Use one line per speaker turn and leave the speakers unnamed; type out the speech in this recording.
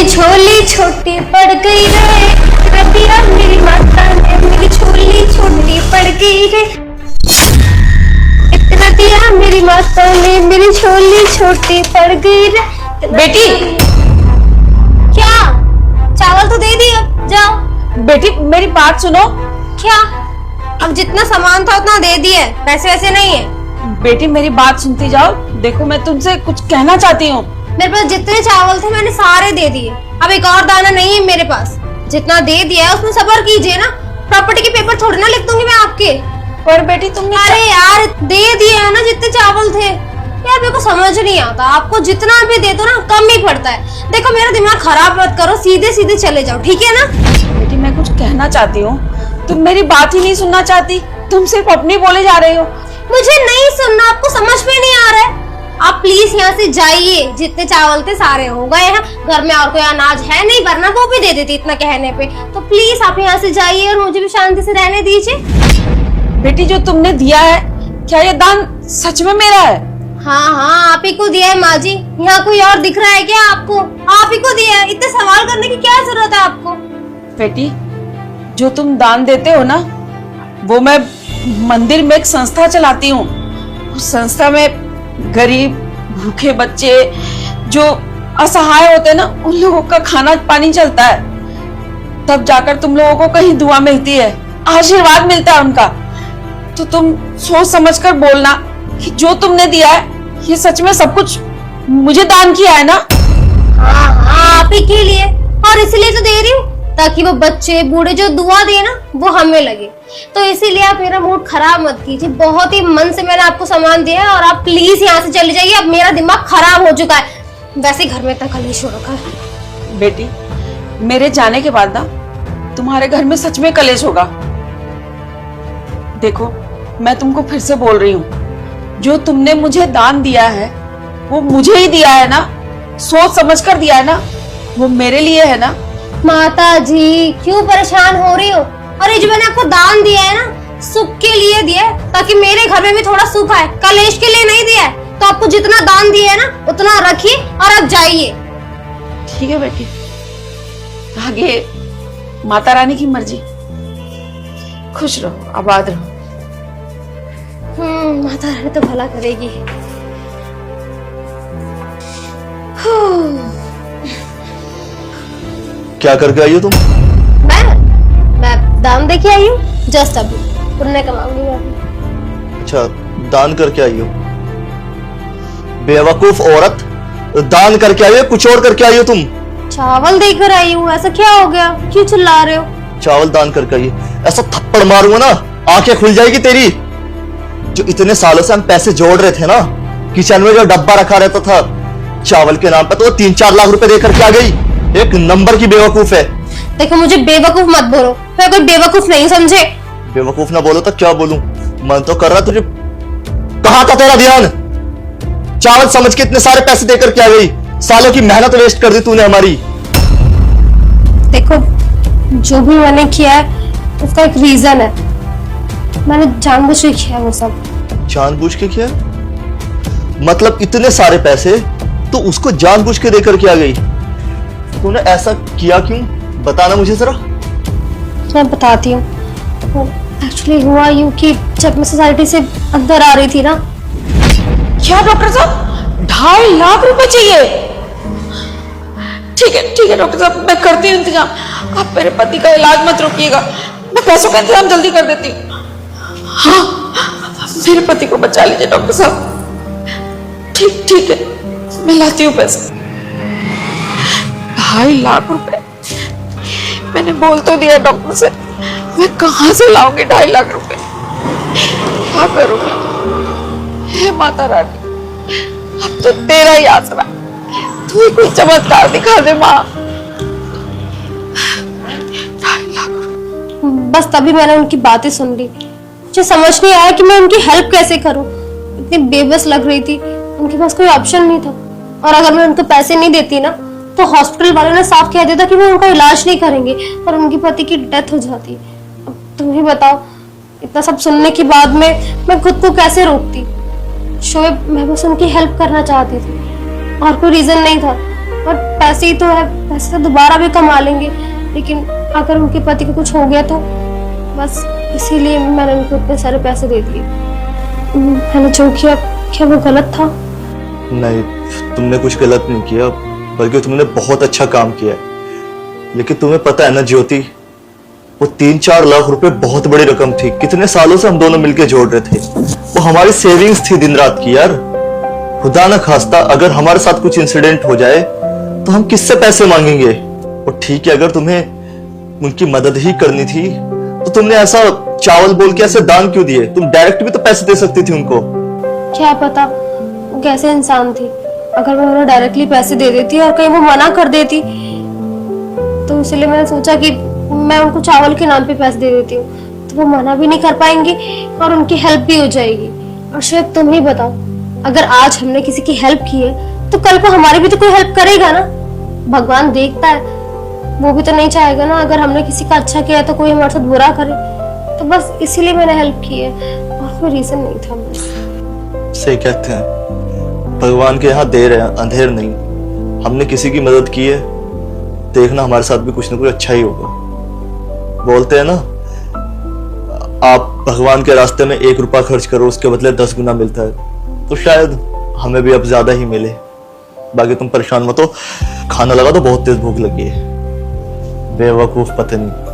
झोली छोटी पड़ गई रे, रबिया मेरी माता ने मेरी झोली छोटी पड़ गई रे, इतना दिया मेरी माता ने मेरी झोली छोटी पड़ गई रे।
बेटी
क्या? चावल तो दे दिया, जाओ।
बेटी मेरी बात सुनो।
क्या? अब जितना सामान था उतना दे दिया, पैसे वैसे नहीं है।
बेटी मेरी बात सुनती जाओ। देखो मैं तुमसे कुछ कहना चाहती हूँ।
मेरे पास जितने चावल थे मैंने सारे दे दिए, अब एक और दाना नहीं है मेरे पास। जितना दे दिया है उसमें सब्र कीजिए ना, प्रॉपर्टी के पेपर थोड़ी ना लिख दूंगी मैं आपके।
पर बेटी तुमने
अरे यार दे दिए है ना जितने चावल थे। यार मेरे को समझ नहीं आता, आपको जितना भी दे दो ना कम ही पड़ता है। देखो मेरा दिमाग खराब मत करो, सीधे सीधे चले जाओ, ठीक है ना।
बेटी मैं कुछ कहना चाहती हूँ, तुम मेरी बात ही नहीं सुनना चाहती, तुम सिर्फ अपनी बोले जा रही हो।
मुझे नहीं सुनना, आपको समझ में नहीं आ रहा है। आप प्लीज यहाँ से जाइए, जितने चावल थे सारे हो गए हैं, घर में और कोई अनाज है नहीं, वरना वो भी दे देती इतना कहने पे। तो प्लीज आप यहाँ से जाइए और मुझे भी शांति से रहने दीजिए।
बेटी जो तुमने दिया है, क्या ये दान सच में मेरा है?
हाँ हाँ आप ही को दिया है माँ जी। यहाँ कोई और दिख रहा है क्या आपको? आप ही को दिया है, इतने सवाल करने की क्या जरूरत है आपको?
बेटी जो तुम दान देते हो ना, वो मैं मंदिर में एक संस्था चलाती हूँ। उस संस्था में गरीब भूखे बच्चे जो असहाय होते हैं ना, उन लोगों का खाना पानी चलता है। तब जाकर तुम लोगों को कहीं दुआ मिलती है, आशीर्वाद मिलता है उनका। तो तुम सोच समझकर बोलना कि जो तुमने दिया है ये सच में सब कुछ मुझे दान किया है ना।
हाँ हाँ आप ही के लिए, और इसलिए तो दे रही हूँ ताकि वो बच्चे बूढ़े जो दुआ दे ना वो हमें लगे। तो इसीलिए आप मेरा मूड खराब मत कीजिए, बहुत ही मन से मैंने आपको सामान दिया है और आप प्लीज यहाँ से चले जाइए। अब मेरा दिमाग खराब हो चुका है, वैसे घर में इतना कलेश हो रखा है।
बेटी मेरे जाने के बाद ना तुम्हारे घर में सच में कलेश होगा। देखो मैं तुमको फिर से बोल रही हूँ, जो तुमने मुझे दान दिया है वो मुझे ही दिया है ना, सोच समझ कर दिया है ना, वो मेरे लिए है ना।
माता जी क्यों परेशान हो रही हो? और ये जो मैंने आपको दान दिया है ना, सुख के लिए दिया है, ताकि मेरे घर में भी थोड़ा सुख आए, कलेश के लिए नहीं दिया है। तो आपको जितना दान दिया है ना उतना रखिए और अब जाइए।
ठीक है बेटी, आगे माता रानी की मर्जी। खुश रहो, आबाद रहो।
माता रानी तो भला करेगी।
क्या करके आई हो तुम?
मैं दान दे के आई हूँ, जस्ट अभी पुण्य कमाऊंगी मैं।
अच्छा दान करके आई हो? बेवकूफ औरत, दान करके आई हो कुछ और करके आई हो तुम?
चावल देकर आई हूँ, ऐसा क्या हो गया, क्यों चिल्ला रहे हो?
चावल दान करके आई हो, ऐसा थप्पड़ मारूंगा ना आंखें खुल जाएगी तेरी। जो इतने सालों से हम पैसे जोड़ रहे थे ना, किचन में जो डब्बा रखा रहता था चावल के नाम पे, तो 3-4 लाख रुपए देकर के आ गई। एक नंबर की बेवकूफ है।
देखो मुझे बेवकूफ मत बोलो, मैं कोई बेवकूफ नहीं, समझे?
बेवकूफ ना बोलो तो क्या बोलूं? मन तो कर रहा तुझे, कहां था तेरा ध्यान? चावल समझ के इतने सारे पैसे देकर के आ गई, सालों की मेहनत वेस्ट कर दी तूने हमारी।
देखो जो भी मैंने किया है उसका एक रीजन है, मैंने जानबूझ के किया वो सब।
जानबूझ के किया? मतलब इतने सारे पैसे तो उसको जानबूझ के देकर के आ गई? तूने ऐसा किया क्यों, बताना मुझे जरा।
मैं बताती हूँ। एक्चुअली हुआ यूं कि जब मैं सोसाइटी से अंदर आ रही थी ना।
क्या डॉक्टर साहब, 2.5 लाख रुपए चाहिए? ठीक है डॉक्टर साहब, मैं करती हूँ इंतजाम। आप मेरे पति का इलाज मत रोकिएगा, मैं पैसों का इंतजाम जल्दी कर देती हूँ। हाँ मेरे पति को बचा लीजिए डॉक्टर साहब। ठीक है मैं लाती हूँ पैसे। 2.5 लाख रुपए, मैंने बोल तो दिया डॉक्टर से, मैं कहाँ से लाऊंगी 2.5 लाख रुपए? क्या करूंगी? हे माता रानी, अब तो तेरा ही आसरा, तू ही कोई चमत्कार दिखा दे माँ। 2.5 लाख रुपए।
बस तभी मैंने उनकी बातें सुन ली, मुझे समझ नहीं आया कि मैं उनकी हेल्प कैसे करूं। इतनी बेबस लग रही थी, उनके पास कोई ऑप्शन नहीं था। और अगर मैं उनको पैसे नहीं देती ना तो हॉस्पिटल वालों ने साफ कह दिया था कि वो उनका इलाज नहीं करेंगे और उनके पति की डेथ हो जाती। अब तुम ही बताओ, इतना सब सुनने के बाद में मैं खुद को कैसे रोकती? शोएब, मैं बस उनकी हेल्प करना चाहती थी और कोई रीजन नहीं था। और पैसे ही तो है, पैसे तो दोबारा भी कमा लेंगे, लेकिन अगर उनके पति को कुछ हो गया तो बस इसीलिए मैंने उनको इतने सारे पैसे दे दिए। मैंने जो किया, क्या वो गलत था?
नहीं, तुमने कुछ गलत नहीं किया, बल्कि तुमने बहुत अच्छा काम किया है। लेकिन तुम्हें पता है ना ज्योति, वो 3-4 लाख रुपए बहुत बड़ी रकम थी। कितने सालों से हम दोनों मिलके जोड़ रहे थे। वो हमारी सेविंग्स थी दिन रात की यार। खुदा ना खास्ता अगर हमारे साथ कुछ इंसिडेंट हो जाए तो हम किससे पैसे मांगेंगे? और ठीक है, अगर तुम्हें उनकी मदद ही करनी थी तो तुमने ऐसा चावल बोल के ऐसे दान क्यों दिए? तुम डायरेक्ट भी तो पैसे दे सकती थी उनको।
क्या पता वो कैसे इंसान थी, अगर मैं उन्हें डायरेक्टली पैसे दे देती और कहीं वो मना कर देती तो इसलिए मैंने सोचा कि मैं उनको चावल के नाम पे पैसे दे देती हूँ तो वो मना भी नहीं कर पाएंगे और उनकी हेल्प भी हो जाएगी। और शायद तुम ही बताओ, अगर आज हमने किसी की हेल्प की है तो कल को हमारी भी तो कोई हेल्प करेगा ना। भगवान देखता है, वो भी तो नहीं चाहेगा ना अगर हमने किसी का अच्छा किया तो कोई हमारे साथ बुरा करे। तो बस इसीलिए मैंने हेल्प की है और कोई रीजन नहीं था बस।
सही कहते हैं, भगवान के यहाँ देर है अंधेर नहीं। हमने किसी की मदद की है, देखना हमारे साथ भी कुछ ना कुछ अच्छा ही होगा। बोलते हैं ना, आप भगवान के रास्ते में 1 रुपया खर्च करो, उसके बदले 10 गुना मिलता है। तो शायद हमें भी अब ज्यादा ही मिले। बाकी तुम परेशान मत हो, खाना लगा तो बहुत तेज भूख लगी है। बेवकूफ पता नहीं।